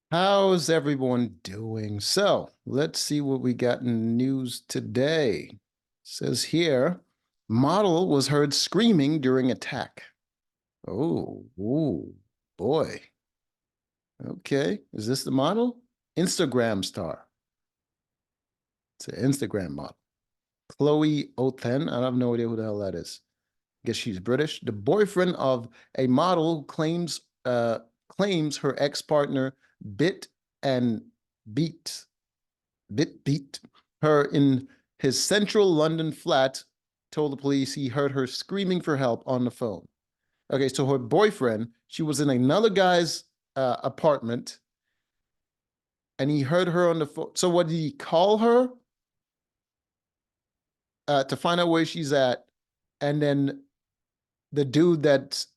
How's everyone doing? So let's see what we got in news today. Says here, model was heard screaming during attack. Oh, ooh, boy. Okay. Is this the model? Instagram star. It's an Instagram model. Chloe Othen. I have no idea who the hell that is. Guess she's British. The boyfriend of a model who claims her ex-partner bit and beat beat her in his central London flat, told the police he heard her screaming for help on the phone. Okay, so her boyfriend, she was in another guy's apartment and he heard her on the phone. So what did he call her to find out where she's at? And then the dude that's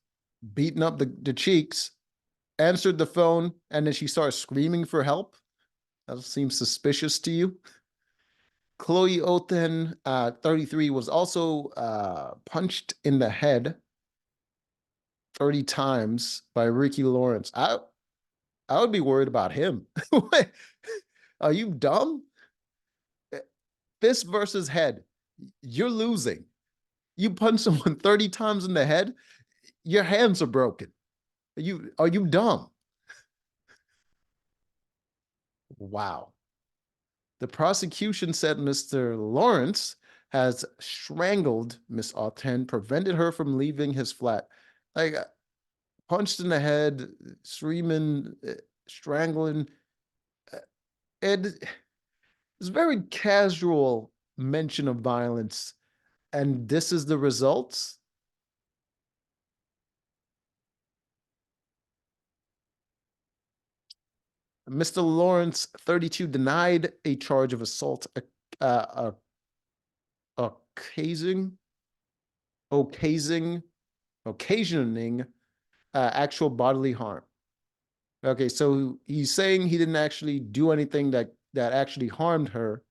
beating up the cheeks answered the phone and then she started screaming for help. That seems suspicious to you. Chloe Othen, 33, was also punched in the head 30 times by Ricky Lawrence. I would be worried about him. Are you dumb? Fist versus head. You're losing. You punch someone 30 times in the head, your hands are broken. Are you dumb? Wow. The prosecution said Mr. Lawrence has strangled Miss Austen, prevented her from leaving his flat. Like punched in the head, screaming, strangling. It is very casual mention of violence, and this is the results. Mr. Lawrence, 32, denied a charge of assault, uh, occasioning, occasioning, occasioning actual bodily harm. Okay, so he's saying he didn't actually do anything that actually harmed her,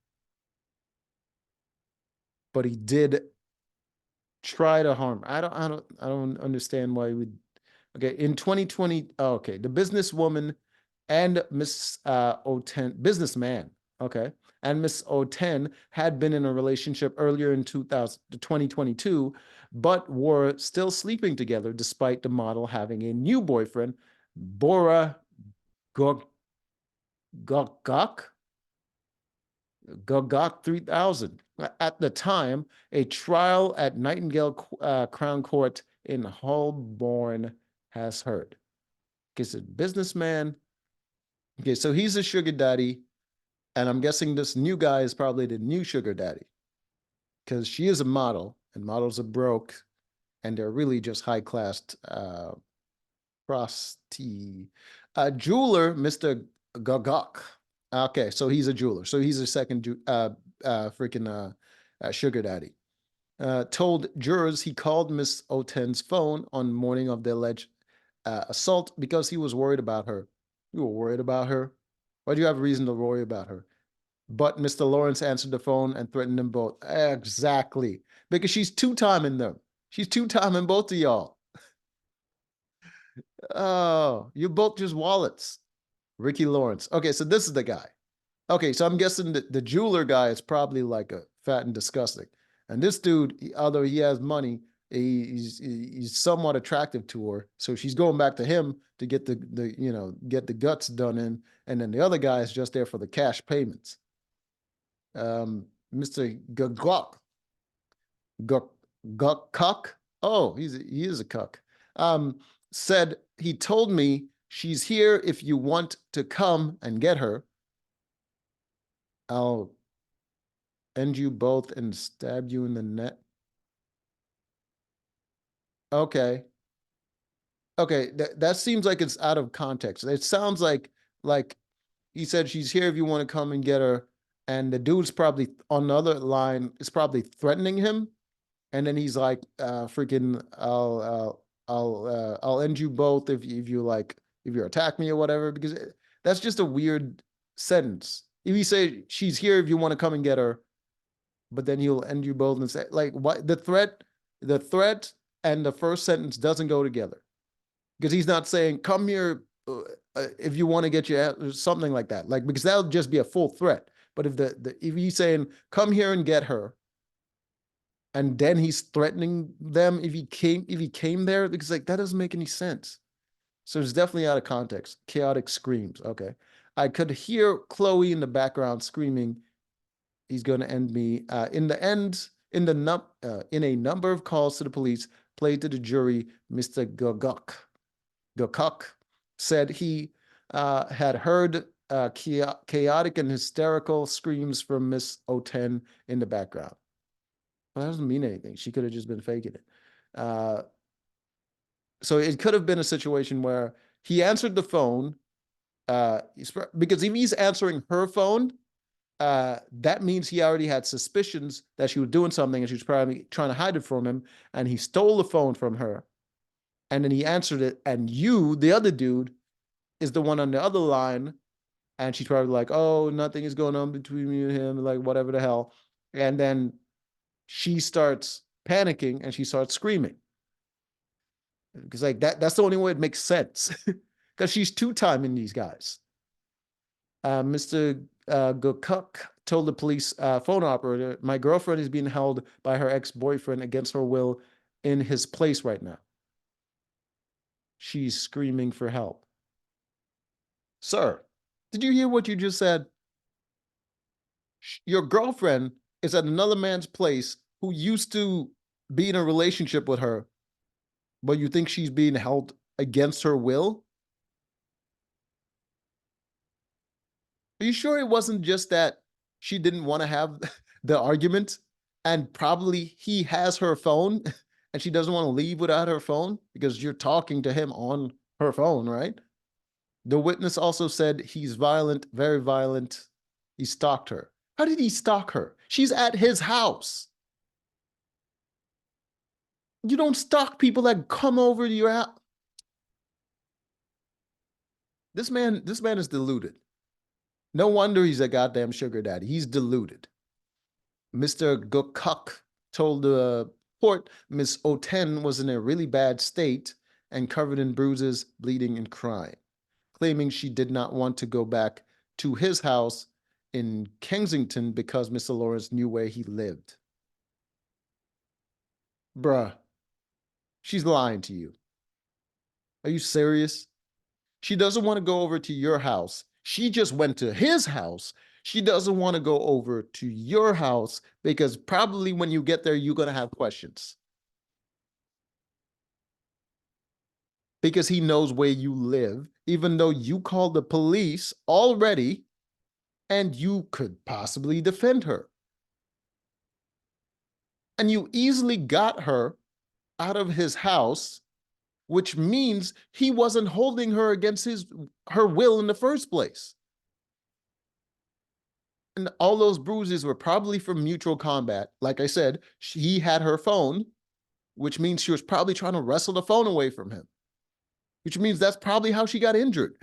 but he did try to harm. I don't understand why he would. Okay, in 2020, oh, okay, the businesswoman and Miss O10, businessman, okay, and Miss O10 had been in a relationship earlier in 2022, but were still sleeping together despite the model having a new boyfriend, Bora Gogok, Gogok 3000. At the time, a trial at Nightingale Crown Court in Holborn has heard. He's a businessman. Okay, so he's a sugar daddy, and I'm guessing this new guy is probably the new sugar daddy because she is a model, and models are broke, and they're really just high class prosti. Jeweler, Mr. Gagok. Okay, so he's a jeweler. So he's a second freaking sugar daddy. Told jurors he called Miss Oten's phone on the morning of the alleged assault because he was worried about her. You were worried about her? Why do you have reason to worry about her? But Mr. Lawrence answered the phone and threatened them both. Exactly. Because she's two-timing them. She's two-timing both of y'all. Oh, you're both just wallets. Ricky Lawrence. Okay, so this is the guy. Okay, so I'm guessing the jeweler guy is probably like a fat and disgusting. And this dude, although he has money, he's somewhat attractive to her. So she's going back to him to get get the guts done in, and then the other guy is just there for the cash payments. Mr. Gugok, Guk Oh, he is a cuck. Um, said he told me she's here if you want to come and get her. I'll end you both and stab you in the neck. Okay. Okay, that seems like it's out of context. It sounds like he said she's here if you want to come and get her, and the dude's probably on the other line is probably threatening him, and then he's like, freaking, I'll end you both if you like if you attack me or whatever, because that's just a weird sentence. If you say she's here if you want to come and get her, but then he'll end you both and say like what the threat and the first sentence doesn't go together because he's not saying come here. if you want to get your something like that, like because that'll just be a full threat. But if he's saying come here and get her, and then he's threatening them if he came there, because like that doesn't make any sense. So it's definitely out of context. Chaotic screams. Okay, I could hear Chloe in the background screaming, "He's going to end me." In the end, in a number of calls to the police played to the jury, Mr. Gokuk said he had heard chaotic and hysterical screams from Miss O10 in the background. Well, that doesn't mean anything. She could have just been faking it. Uh, so it could have been a situation where he answered the phone, because if he's answering her phone, that means he already had suspicions that she was doing something and she was probably trying to hide it from him. And he stole the phone from her. And then he answered it. And you, the other dude, is the one on the other line. And she's probably like, oh, nothing is going on between me and him, like whatever the hell. And then she starts panicking and she starts screaming. Because like that's the only way it makes sense. Because she's two-timing these guys. Mr. Gokuk told the police phone operator, my girlfriend is being held by her ex-boyfriend against her will in his place right now. She's screaming for help. Sir, did you hear what you just said? Your girlfriend is at another man's place who used to be in a relationship with her, but you think she's being held against her will? Are you sure it wasn't just that she didn't want to have the argument and probably he has her phone and she doesn't want to leave without her phone because you're talking to him on her phone, right? The witness also said he's violent, very violent. He stalked her. How did he stalk her? She's at his house. You don't stalk people that come over to your house. This man is deluded. No wonder he's a goddamn sugar daddy. He's deluded. Mr. Gokuk told the court Miss O10 was in a really bad state and covered in bruises, bleeding, and crying, claiming she did not want to go back to his house in Kensington because Mr. Lawrence knew where he lived. Bruh, she's lying to you. Are you serious? She doesn't want to go over to your house. She just went to his house. She doesn't want to go over to your house because probably when you get there, you're going to have questions. Because he knows where you live, even though you called the police already and you could possibly defend her. And you easily got her out of his house, which means he wasn't holding her against her will in the first place. And all those bruises were probably from mutual combat. Like I said, he had her phone, which means she was probably trying to wrestle the phone away from him, which means that's probably how she got injured.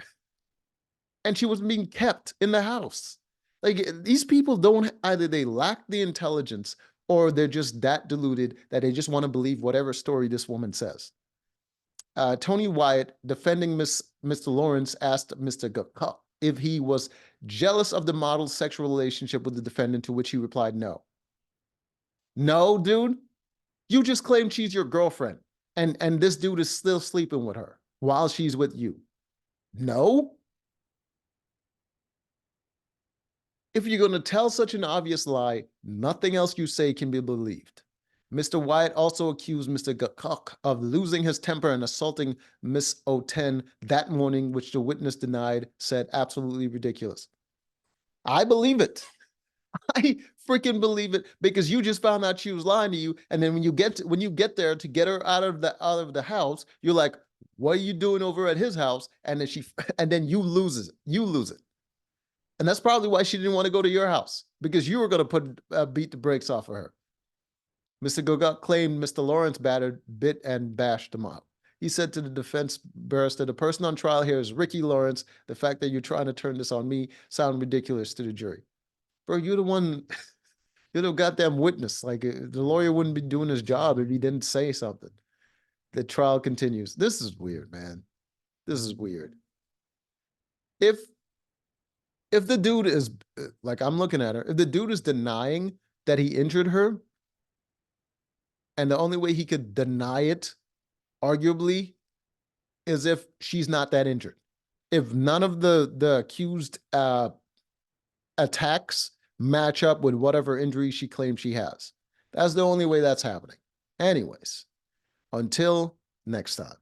And she was being kept in the house. Like these people don't, either they lack the intelligence or they're just that deluded that they just want to believe whatever story this woman says. Tony Wyatt, defending Mr. Lawrence, asked Mr. Gukuk if he was jealous of the model's sexual relationship with the defendant, to which he replied, no. No, dude, you just claimed she's your girlfriend, and this dude is still sleeping with her while she's with you. No. If you're going to tell such an obvious lie, nothing else you say can be believed. Mr. Wyatt also accused Mr. Gukuk of losing his temper and assaulting Miss O10 that morning, which the witness denied, said absolutely ridiculous. I believe it. I freaking believe it because you just found out she was lying to you, and then when you get there to get her out of the house, you're like, "What are you doing over at his house?" And then and then you lose it. You lose it, and that's probably why she didn't want to go to your house because you were going to beat the brakes off of her. Mr. Gogok claimed Mr. Lawrence bit and bashed him up. He said to the defense barrister, the person on trial here is Ricky Lawrence. The fact that you're trying to turn this on me sounds ridiculous to the jury. Bro, you're the one, you're the goddamn witness. Like the lawyer wouldn't be doing his job if he didn't say something. The trial continues. This is weird, man. This is weird. if if the dude is like, I'm looking at her, if the dude is denying that he injured her, and the only way he could deny it, arguably, is if she's not that injured. If none of the accused attacks match up with whatever injury she claims she has, that's the only way that's happening. Anyways, until next time.